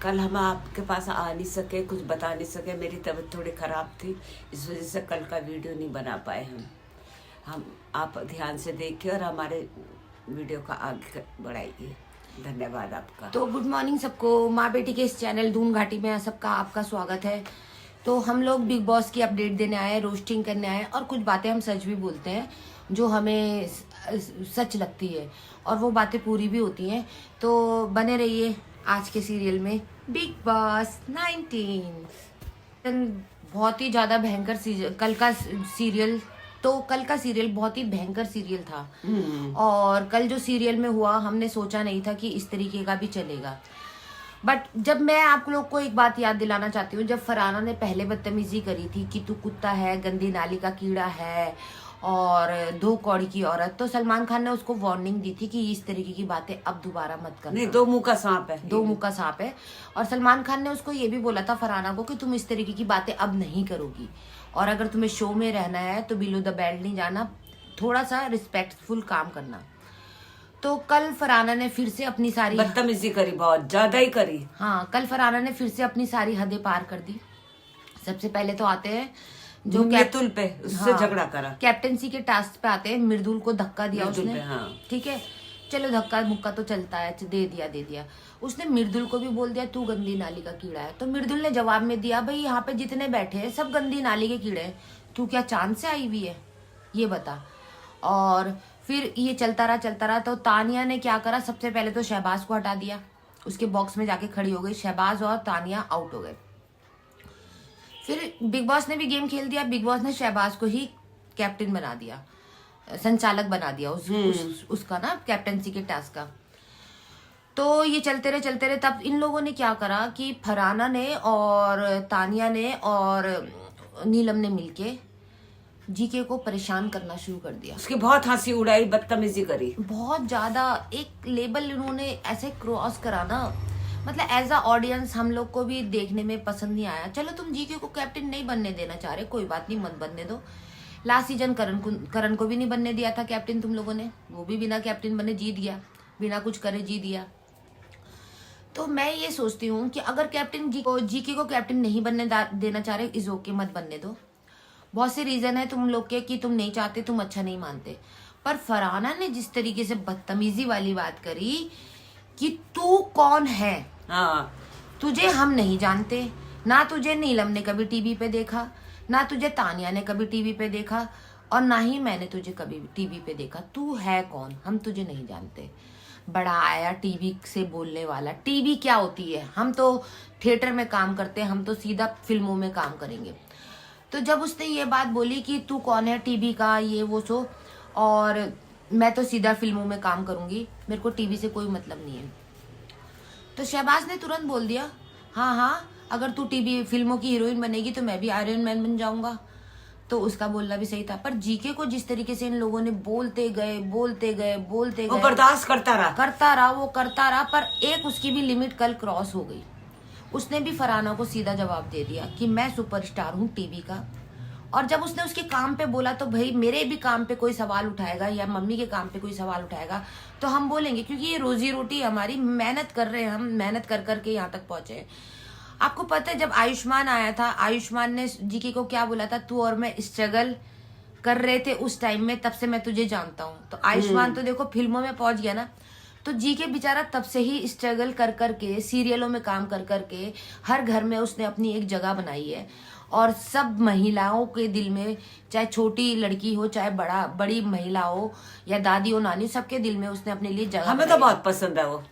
कल हम आपके पास आ नहीं सके, कुछ बता नहीं सके। मेरी तबीयत थोड़ी ख़राब थी, इस वजह से कल का वीडियो नहीं बना पाए हम आप ध्यान से देखिए और हमारे वीडियो का आगे बढ़ाइए। धन्यवाद आपका। तो गुड मॉर्निंग सबको। माँ बेटी के इस चैनल दून घाटी में सबका आपका स्वागत है। तो हम लोग बिग बॉस की अपडेट देने आए, रोस्टिंग करने आए और कुछ बातें हम सच भी बोलते हैं जो हमें सच लगती है और वो बातें पूरी भी होती हैं। तो बने रहिए आज के सीरियल में, बिग बॉस 19। बहुत ही ज्यादा भयंकर कल का सीरियल बहुत ही भयंकर सीरियल था। और कल जो सीरियल में हुआ हमने सोचा नहीं था कि इस तरीके का भी चलेगा। बट जब मैं आप लोग को एक बात याद दिलाना चाहती हूँ, जब फरहाना ने पहले बदतमीजी करी थी कि तू कुत्ता है, गंदी नाली का कीड़ा है और 2 कौड़ी की औरत, तो सलमान खान ने उसको वार्निंग दी थी कि इस तरीके की बातें अब दोबारा मत करना। नहीं, 2 मुंह का सांप है, 2 मुंह का सांप है। और सलमान खान ने उसको ये भी बोला था फरहाना को कि तुम इस तरीके की बातें अब नहीं करोगी और अगर तुम्हें शो में रहना है तो बिलो द बेल्ट नहीं जाना, थोड़ा सा रिस्पेक्टफुल काम करना। तो कल फरहाना ने फिर से अपनी सारी बदतमीजी करी, बहुत ज्यादा ही करी। हाँ, कल फरहाना ने फिर से अपनी सारी हदें पार कर दी। सबसे पहले तो आते हैं जो मृदुल पे, उससे झगड़ा करा। कैप्टेंसी के टास्क पे आते हैं। मृदुल को धक्का दिया उसने। हाँ। ठीक है, चलो धक्का मुक्का तो चलता है, दे दिया। उसने मृदुल को भी बोल दिया तू गंदी नाली का कीड़ा है। तो मृदुल ने जवाब में दिया भाई यहाँ पे जितने बैठे हैं सब गंदी नाली के कीड़े हैं, तू क्या चांद से आई हुई है ये बता। और फिर ये चलता रहा। तो तानिया ने क्या करा, सबसे पहले तो शहबाज को हटा दिया, उसके बॉक्स में जाके खड़ी हो गई। शहबाज और तानिया आउट हो गए। फिर बिग बॉस ने भी गेम खेल दिया। बिग बॉस ने शहबाज को ही कैप्टन बना दिया, संचालक बना दिया उसका ना कैप्टेंसी के टास्क का। तो ये चलते रहे। तब इन लोगों ने क्या करा कि फरहाना ने और तानिया ने और नीलम ने मिलके जीके को परेशान करना शुरू कर दिया। उसकी बहुत हंसी उड़ाई, बदतमीजी करी, बहुत ज्यादा। एक लेवल उन्होंने ऐसे क्रॉस करा ना, मतलब एज अ ऑडियंस हम लोग को भी देखने में पसंद नहीं आया। चलो तुम जीके को कैप्टन नहीं बनने देना चाह रहे, कोई बात नहीं, मत बनने दो। लास्ट सीजन करण को भी नहीं बनने दिया था कैप्टन तुम लोगों ने, वो भी बिना कैप्टन बने जीत गया, बिना कुछ करे जीत गया। तो मैं ये सोचती हूँ कि अगर कैप्टन जीके को कैप्टन नहीं बनने देना चाह रहे, इज ओके, मत बनने दो। बहुत से रीजन है तुम लोग के कि तुम नहीं चाहते, तुम अच्छा नहीं मानते। पर फरहाना ने जिस तरीके से बदतमीजी वाली बात करी कि तू कौन है, हाँ, तुझे हम नहीं जानते, ना तुझे नीलम ने कभी टीवी पे देखा, ना तुझे तानिया ने कभी टीवी पे देखा और ना ही मैंने तुझे कभी टीवी पे देखा। तू है कौन, हम तुझे नहीं जानते। बड़ा आया टीवी से बोलने वाला। टीवी क्या होती है, हम तो थिएटर में काम करते हैं, हम तो सीधा फिल्मों में काम करेंगे। तो जब उसने ये बात बोली कि तू कौन है टीवी का, ये वो सो, और मैं तो सीधा फिल्मों में काम करूंगी, मेरे को टीवी से कोई मतलब नहीं है, तो शहबाज ने तुरंत बोल दिया हाँ, अगर तू टीवी फिल्मों की हीरोइन बनेगी तो मैं भी आयरन मैन बन जाऊंगा। तो उसका बोलना भी सही था। पर जीके को जिस तरीके से इन लोगों ने बोलते गए, वो बर्दाश्त करता रहा, पर एक उसकी भी लिमिट कल क्रॉस हो गई। उसने भी फरहाना को सीधा जवाब दे दिया कि मैं सुपरस्टार हूँ टीवी का। और जब उसने उसके काम पे बोला तो भाई मेरे भी काम पे कोई सवाल उठाएगा या मम्मी के काम पे कोई सवाल उठाएगा तो हम बोलेंगे, क्योंकि ये रोजी रोटी हमारी, मेहनत कर रहे हैं हम, मेहनत कर करके यहाँ तक पहुंचे हैं। आपको पता है जब आयुष्मान आया था, आयुष्मान ने जीके को क्या बोला था, तू और मैं स्ट्रगल कर रहे थे उस टाइम में, तब से मैं तुझे जानता हूँ। तो आयुष्मान तो देखो फिल्मों में पहुंच गया ना। तो जीके बेचारा तब से ही स्ट्रगल कर करके, सीरियलों में काम कर करके हर घर में उसने अपनी एक जगह बनाई है। और सब महिलाओं के दिल में, चाहे छोटी लड़की हो, चाहे बड़ी महिला हो या दादी हो, नानी, सबके दिल में उसने अपने लिए जगह हमें तो बहुत पसंद है वो।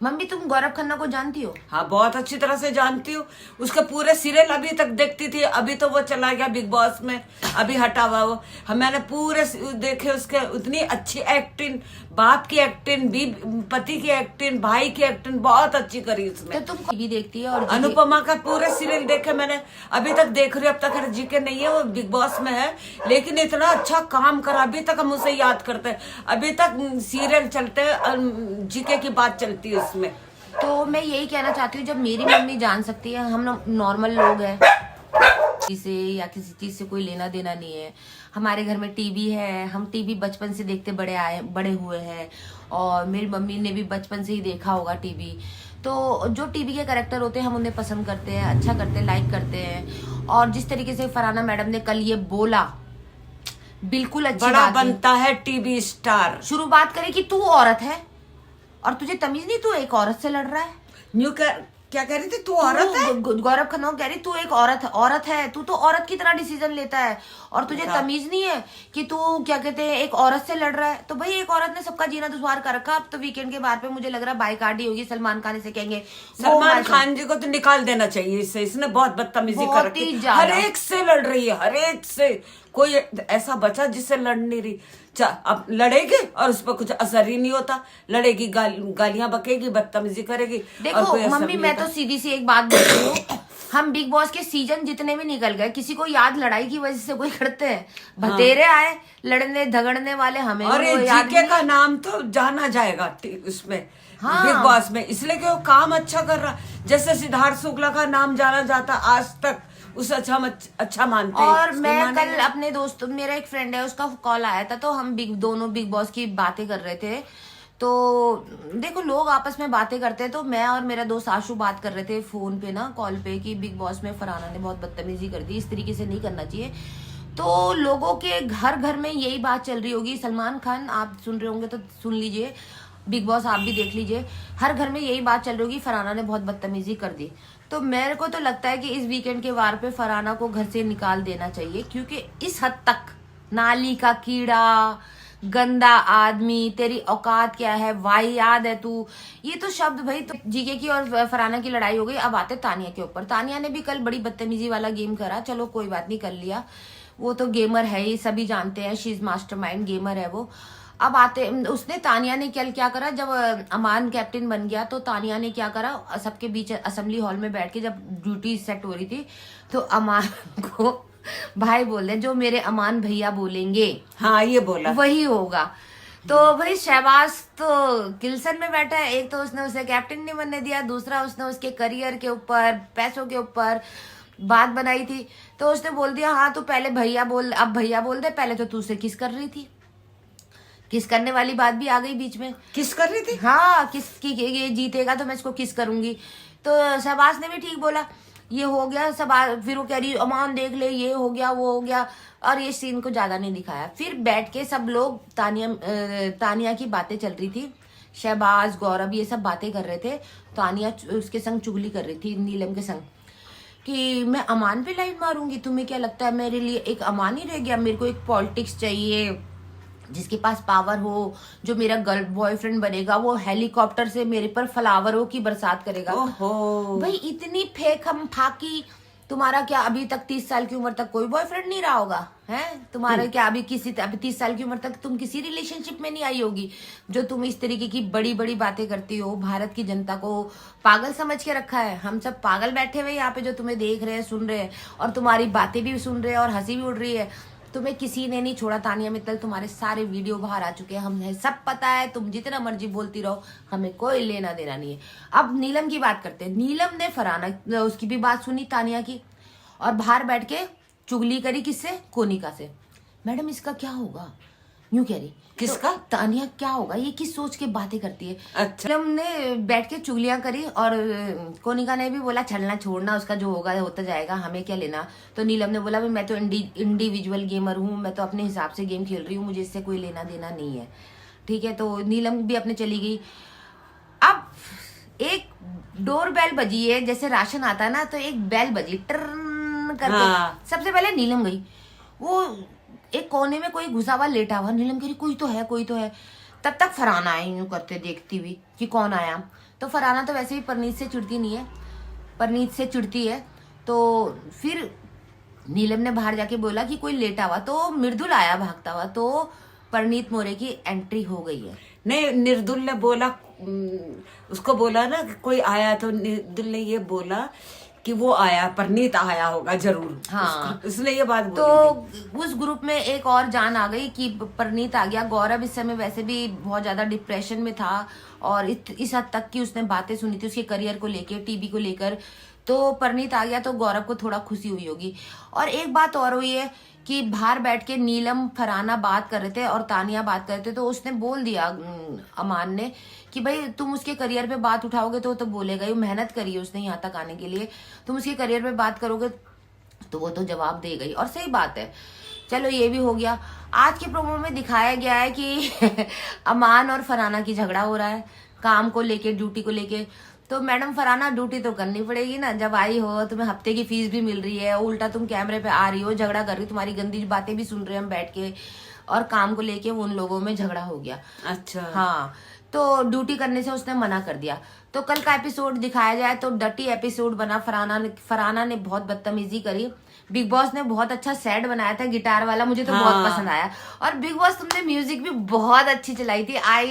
मम्मी तुम गौरव खन्ना को जानती हो? हाँ, बहुत अच्छी तरह से जानती हूँ। उसके पूरे सीरियल अभी तक देखती थी, अभी तो वो चला गया बिग बॉस में, अभी हटा हुआ वो। मैंने पूरे देखे उसके, उतनी अच्छी एक्टिंग, बाप की एक्टिंग भी, पति की एक्टिंग, भाई की एक्टिंग बहुत अच्छी करी उसने। तो तुम भी देखती है? और अनुपमा का पूरे सीरियल देखे मैंने, अभी तक देख रही हूँ। अब तक जीके नहीं है, वो बिग बॉस में है, लेकिन इतना अच्छा काम करा, अभी तक हम उसे याद करते हैं, अभी तक सीरियल चलते हैं, जीके की बात चलती है उसमें। तो मैं यही कहना चाहती हूँ, जब मेरी मम्मी जान सकती है, हम नॉर्मल लोग हैं, किसी या किसी चीज से कोई लेना देना नहीं है। हमारे घर में टीवी है, हम टीवी बचपन से देखते बड़े हुए हैं और मेरी मम्मी ने भी बचपन से ही देखा होगा टीवी। तो जो टीवी के कैरेक्टर होते हैं हम उन्हें पसंद करते हैं, अच्छा करते हैं, लाइक करते हैं। और जिस तरीके से फरहाना मैडम ने कल ये बोला, बिल्कुल अच्छी बड़ा बात है। बनता है टीवी स्टार। शुरू बात करे कि तू औरत है और तुझे तमीज नहीं, तू एक औरत से लड़ रहा है। क्या कह रही थी, तू औरत है? गौरव खन्ना कह रही तू एक औरत है, तू तो औरत की तरह डिसीजन लेता है और तुझे तमीज नहीं है कि तू क्या कहते हैं एक औरत से लड़ रहा है। तो भाई एक औरत ने सबका जीना दुश्वार कर रखा। अब तो वीकेंड के बार पे मुझे लग रहा है बाइकाट ही होगी। सलमान खान इसे कहेंगे, सलमान खान जी को तो निकाल देना चाहिए इससे, इसने बहुत बदतमीजी कर रखी है, हर एक से लड़ रही है, हर एक से। कोई ऐसा बचा जिससे लड़ नहीं रही। अब लड़ेगी और उस पर कुछ असर ही नहीं होता, लड़ेगी, गालियां बकेगी, बदतमीजी करेगी। देखो मम्मी, मैं तो सीधी सी एक बात बोलती हूँ, हम बिग बॉस के सीजन जितने भी निकल गए, किसी को याद लड़ाई की वजह से कोई करते हैं? बतेरे आए लड़ने झगड़ने वाले, हमें और जीके का नाम तो जाना जाएगा उसमें, बिग बॉस में, इसलिए कि वो काम अच्छा कर रहा। जैसे सिद्धार्थ शुक्ला का नाम जाना जाता आज तक, उसे अच्छा मानते हैं। और मैं कल अपने दोस्त, मेरा एक फ्रेंड है, उसका कॉल आया था, तो हम दोनों बिग बॉस की बातें कर रहे थे। तो देखो लोग आपस में बातें करते हैं, तो मैं और मेरा दोस्त आशु बात कर रहे थे फोन पे ना, कॉल पे, कि बिग बॉस में फरहाना ने बहुत बदतमीजी कर दी, इस तरीके से नहीं करना चाहिए। तो लोगों के घर घर में यही बात चल रही होगी। सलमान खान आप सुन रहे होंगे तो सुन लीजिए, बिग बॉस आप भी देख लीजिए, हर घर में यही बात चल रही होगी, फरहाना ने बहुत बदतमीजी कर दी। तो मेरे को तो लगता है कि इस वीकेंड के वार पे फरहाना को घर से निकाल देना चाहिए, क्योंकि इस हद तक नाली का कीड़ा, गंदा आदमी, तेरी औकात क्या है, वाहियात है तू, ये तो शब्द भाई। तो जीके की और फरहाना की लड़ाई हो गई। अब आते तानिया के ऊपर। तानिया ने भी कल बड़ी बदतमीजी वाला गेम करा, चलो कोई बात नहीं, कर लिया, वो तो गेमर है ही, सभी जानते हैं, शी इज मास्टरमाइंड, गेमर है वो। अब आते उसने, तानिया ने कल क्या करा, जब अमान कैप्टन बन गया तो तानिया ने क्या करा, सबके बीच असेंबली हॉल में बैठ के जब ड्यूटी सेट हो रही थी, तो अमान को भाई बोले, जो मेरे अमान भैया बोलेंगे, हाँ ये बोला, वही होगा। तो भाई शहबाज तो किल्सन में बैठा है, एक तो उसने उसे कैप्टन नहीं बनने दिया, दूसरा उसने उसके करियर के ऊपर, पैसों के ऊपर बात बनाई थी। तो उसने बोल दिया, हाँ तू पहले भैया बोल, अब भैया बोल दे, पहले तो तू उसे किस कर रही थी, किस करने वाली बात भी आ गई बीच में। किस कर रही थी? हाँ, किस की, ये जीतेगा तो मैं इसको किस करूंगी। तो शहबाज ने भी ठीक बोला, ये हो गया सब। फिर वो कह रही अमान देख ले, ये हो गया, वो हो गया, और ये सीन को ज्यादा नहीं दिखाया। फिर बैठ के सब लोग, तानिया की बातें चल रही थी, शहबाज, गौरव, ये सब बातें कर रहे थे। तानिया उसके संग चुगली कर रही थी, नीलम के संग, कि मैं अमान पे लाइन मारूंगी, तुम्हें क्या लगता है मेरे लिए एक अमान ही रह गया, मेरे को एक पॉलिटिक्स चाहिए जिसके पास पावर हो, जो मेरा गर्ल बॉयफ्रेंड बनेगा, वो हेलीकॉप्टर से मेरे पर फ्लावरों की बरसात करेगा। ओहो भाई इतनी फेक हम फाकी, तुम्हारा क्या अभी तक 30 साल की उम्र तक कोई बॉयफ्रेंड नहीं रहा होगा? है तुम्हारा क्या अभी 30 साल की उम्र तक तुम किसी रिलेशनशिप में नहीं आई होगी, जो तुम इस तरीके की बड़ी बड़ी बातें करती हो? भारत की जनता को पागल समझ के रखा है, हम सब पागल बैठे हुए यहाँ पे जो तुम्हें देख रहे हैं, सुन रहे हैं, और तुम्हारी बातें भी सुन रहे हैं और हंसी भी उड़ रही है। तुम्हें किसी ने नहीं छोड़ा तानिया मित्तल, तुम्हारे सारे वीडियो बाहर आ चुके हैं, हमें सब पता है, तुम जितना मर्जी बोलती रहो, हमें कोई लेना देना नहीं है। अब नीलम की बात करते हैं। नीलम ने फरहाना उसकी भी बात सुनी, तानिया की, और बाहर बैठ के चुगली करी, किससे? कोनिका से। मैडम इसका क्या होगा? यूं कह रही, किसका? तो तानिया क्या होगा, ये किस सोच के बातें करती है? अच्छा। नीलम ने बैठ के चुगलियां करी, और कोनिका ने भी बोला छलना छोड़ना, उसका जो होगा होता जाएगा, हमें क्या लेना। तो नीलम ने बोला, मैं तो इंडिविजुअल गेमर हूँ, मैं तो अपने हिसाब से गेम खेल रही हूँ, मुझे इससे कोई लेना देना नहीं है। ठीक है, तो नीलम भी अपने चली गई। अब एक डोर बेल बजी है, जैसे राशन आता है ना, तो एक बेल बजी टर्न करके। हाँ। सबसे पहले नीलम गई, वो एक कोने में कोई घुसा हुआ लेटा हुआ, नीलम कह रही कोई तो है, कोई तो है। तब तक फरहाना आई यूं करते देखती हुई कि कौन आया। तो फरहाना तो वैसे भी परनीत से चिढ़ती नहीं है, परनीत से चिढ़ती है। तो फिर नीलम ने बाहर जाके बोला कि कोई लेटा हुआ, तो मृदुल आया भागता हुआ, तो परनीत मोरे की एंट्री हो गई है। नहीं, निर्दुल ने बोला, उसको बोला ना कि कोई आया, तो निर्दुल ने ये बोला कि वो आया, परनीत आया होगा जरूर। हाँ, उसने ये बात बोली तो उस ग्रुप में एक और जान आ गई कि परनीत आ गया। गौरव इस समय वैसे भी बहुत ज्यादा डिप्रेशन में था, और इस हद तक कि उसने बातें सुनी थी उसके करियर को लेकर, टीवी को लेकर। तो परनीत आ गया, तो गौरव को थोड़ा खुशी हुई होगी। और एक बात और हुई है कि बाहर बैठ के नीलम फरहाना बात कर रहे थे और तानिया बात कर रहे थे, तो उसने बोल दिया अमान ने कि भाई तुम उसके करियर पे बात उठाओगे तो वो तो बोलेगा ही, मेहनत करी है उसने यहाँ तक आने के लिए, तुम उसके करियर पे बात करोगे तो वो तो जवाब देगा ही। और सही बात है। चलो ये भी हो गया। आज के प्रोमो में दिखाया गया है कि अमान और फरहाना की झगड़ा हो रहा है काम को लेके, ड्यूटी को लेके। तो मैडम फरहाना ड्यूटी तो करनी पड़ेगी ना, जब आई हो तुम्हें हफ्ते की फीस भी मिल रही है, उल्टा तुम कैमरे पे आ रही हो, झगड़ा कर रही हो, तुम्हारी गंदी बातें भी सुन रहे हैं हम बैठ के, और काम को लेके उन लोगों में झगड़ा हो गया। अच्छा हाँ, तो ड्यूटी करने से उसने मना कर दिया। तो कल का एपिसोड दिखाया जाए तो डटी एपिसोड बना। फरहाना ने बहुत बदतमीजी करी। बिग बॉस ने बहुत अच्छा सेट बनाया था गिटार वाला, मुझे तो बहुत पसंद आया। और बिग बॉस तुमने म्यूजिक भी बहुत अच्छी चलाई थी। आई